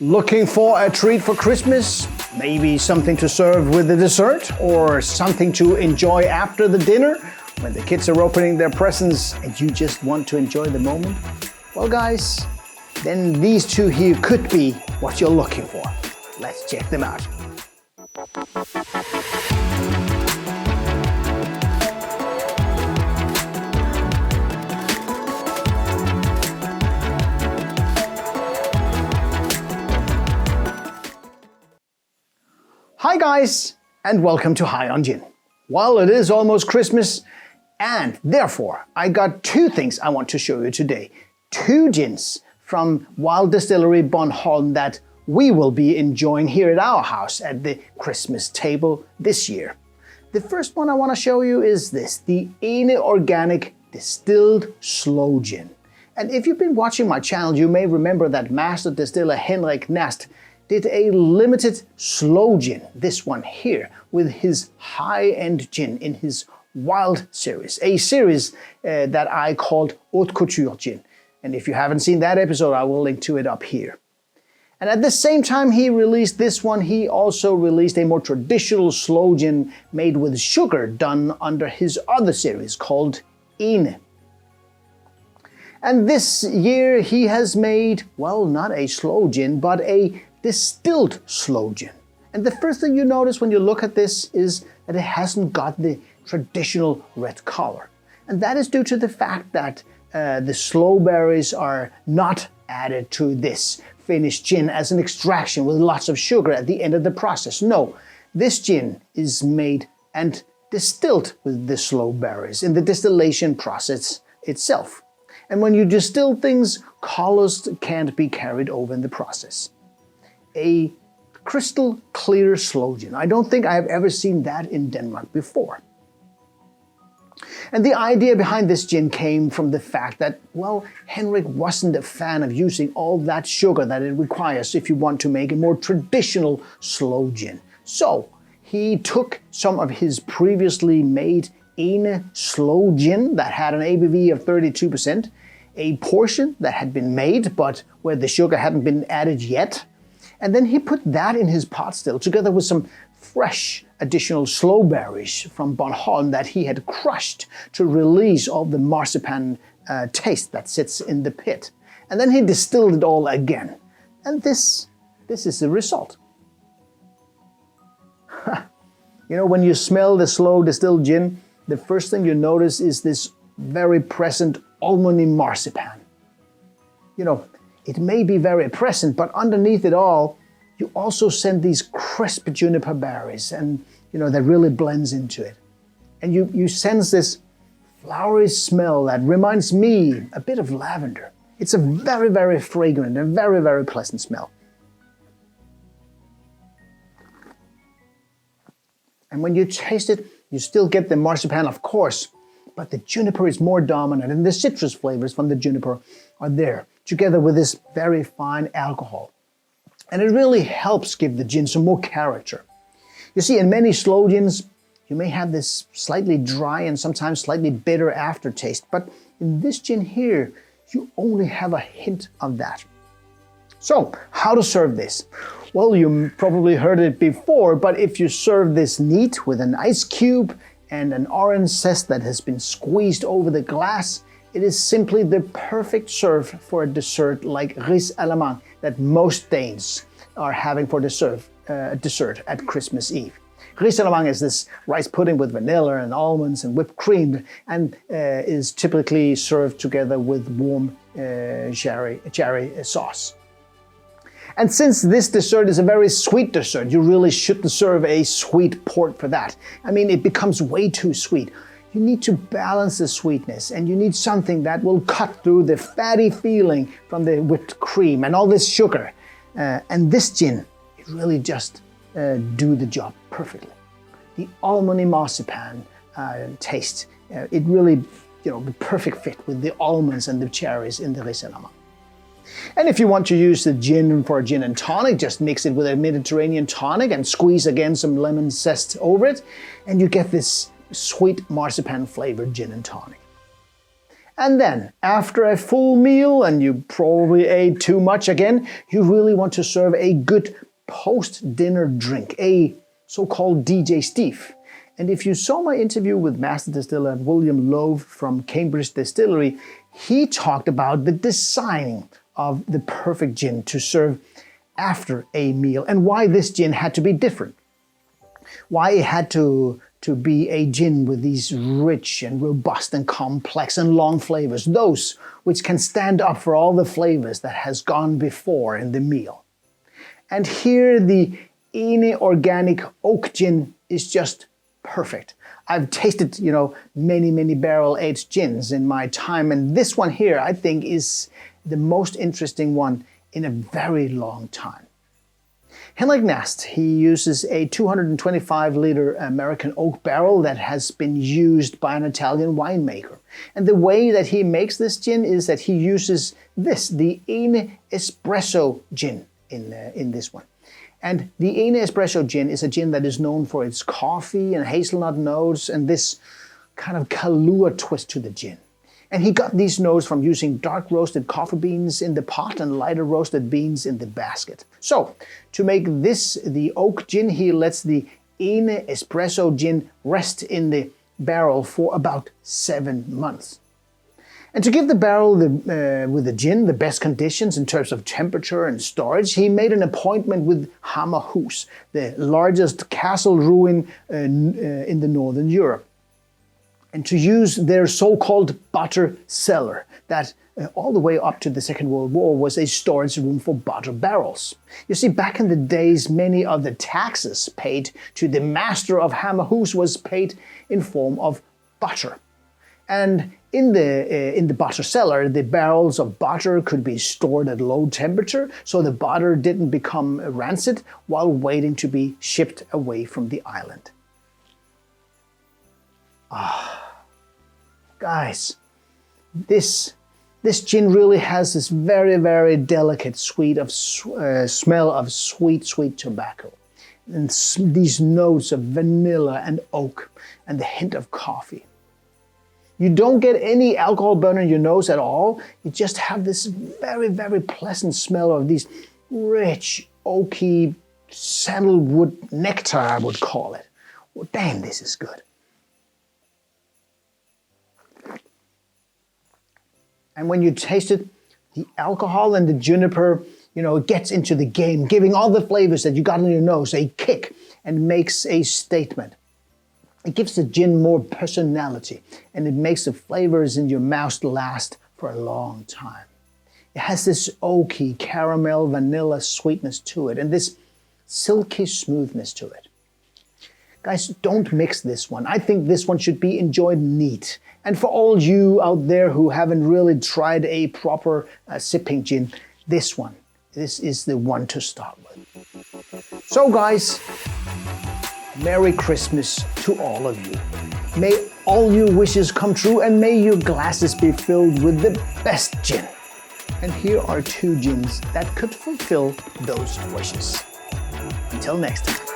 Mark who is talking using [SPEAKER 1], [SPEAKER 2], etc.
[SPEAKER 1] Looking for a treat for Christmas? Maybe something to serve with the dessert? Or something to enjoy after the dinner? When the kids are opening their presents and you just want to enjoy the moment? Well guys, then these two here could be what you're looking for. Let's check them out. Hi guys, and welcome to High on Gin. Well, it is almost Christmas, and therefore I got two things I want to show you today. Two gins from Wild Distillery Bornholm that we will be enjoying here at our house at the Christmas table this year. The first one I want to show you is this, the Ene Organic Distilled Sloe Gin. And if you've been watching my channel, you may remember that Master Distiller Henrik Nerst did a limited sloe gin, this one here, with his high-end gin in his Wild series, a series that I called Outtro gin. And if you haven't seen that episode, I will link to it up here. And at the same time he released this one, he also released a more traditional sloe gin made with sugar done under his other series called Ene. And this year he has made, well, not a sloe gin, but a distilled sloe gin. And the first thing you notice when you look at this is that it hasn't got the traditional red color. And that is due to the fact that the sloe berries are not added to this finished gin as an extraction with lots of sugar at the end of the process. No, this gin is made and distilled with the sloe berries in the distillation process itself. And when you distill things, colors can't be carried over in the process. A crystal clear sloe gin. I don't think I've ever seen that in Denmark before. And the idea behind this gin came from the fact that, well, Henrik wasn't a fan of using all that sugar that it requires if you want to make a more traditional sloe gin. So he took some of his previously made Ene sloe gin that had an ABV of 32%, a portion that had been made but where the sugar hadn't been added yet. And then he put that in his pot still, together with some fresh additional sloe berries from Bornholm that he had crushed to release all the marzipan taste that sits in the pit. And then he distilled it all again. And this is the result. You know, when you smell the slow distilled gin, the first thing you notice is this very present almondy marzipan. You know, it may be very present, but underneath it all, you also send these crisp juniper berries, and you know that really blends into it. And you sense this flowery smell that reminds me a bit of lavender. It's a very, very fragrant and very, very pleasant smell. And when you taste it, you still get the marzipan, of course, but the juniper is more dominant, and the citrus flavors from the juniper are there, together with this very fine alcohol. And it really helps give the gin some more character. You see, in many sloe gins, you may have this slightly dry and sometimes slightly bitter aftertaste, but in this gin here, you only have a hint of that. So, how to serve this? Well, you probably heard it before, but if you serve this neat with an ice cube and an orange zest that has been squeezed over the glass, it is simply the perfect serve for a dessert like Risalamande that most Danes are having for dessert at Christmas Eve. Risalamande is this rice pudding with vanilla and almonds and whipped cream, and is typically served together with warm cherry sauce. And since this dessert is a very sweet dessert, you really shouldn't serve a sweet port for that. I mean, it becomes way too sweet. You need to balance the sweetness, and you need something that will cut through the fatty feeling from the whipped cream and all this sugar. And this gin, it really just do the job perfectly. The almondy marzipan taste, it really, you know, the perfect fit with the almonds and the cherries in the Risalamande. And if you want to use the gin for a gin and tonic, just mix it with a Mediterranean tonic and squeeze again some lemon zest over it, and you get this sweet marzipan flavored gin and tonic. And then, after a full meal, and you probably ate too much again, you really want to serve a good post-dinner drink, a so-called DJ Steve. And if you saw my interview with Master Distiller William Lowe from Cambridge Distillery, he talked about the designing of the perfect gin to serve after a meal and why this gin had to be different. Why it had to be a gin with these rich and robust and complex and long flavors, those which can stand up for all the flavors that has gone before in the meal. And here the Ene Organic Oak Gin is just perfect. I've tasted, many barrel-aged gins in my time, and this one here I think is the most interesting one in a very long time. Henrik Nerst, he uses a 225-liter American oak barrel that has been used by an Italian winemaker. And the way that he makes this gin is that he uses the Ene Espresso gin in this one. And the Ene Espresso gin is a gin that is known for its coffee and hazelnut notes and this kind of Kahlua twist to the gin. And he got these notes from using dark roasted coffee beans in the pot and lighter roasted beans in the basket. So, to make this the oak gin, he lets the Ene Espresso gin rest in the barrel for about 7 months. And to give the barrel with the gin the best conditions in terms of temperature and storage, he made an appointment with Hammerhus, the largest castle ruin in the northern Europe, and to use their so-called butter cellar that all the way up to the Second World War was a storage room for butter barrels. You see, back in the days, many of the taxes paid to the master of Hammerhus was paid in form of butter. And in the butter cellar, the barrels of butter could be stored at low temperature, so the butter didn't become rancid while waiting to be shipped away from the island. Guys, this gin really has this very delicate smell of sweet tobacco, and these notes of vanilla and oak, and the hint of coffee. You don't get any alcohol burn in your nose at all. You just have this very pleasant smell of these rich, oaky sandalwood nectar, I would call it. Well, damn, this is good. And when you taste it, the alcohol and the juniper, it gets into the game, giving all the flavors that you got in your nose a kick and makes a statement. It gives the gin more personality, and it makes the flavors in your mouth last for a long time. It has this oaky caramel vanilla sweetness to it, and this silky smoothness to it. Guys, don't mix this one. I think this one should be enjoyed neat. And for all you out there who haven't really tried a proper sipping gin, this is the one to start with. So guys, Merry Christmas to all of you. May all your wishes come true, and may your glasses be filled with the best gin. And here are 2 gins that could fulfill those wishes. Until next time.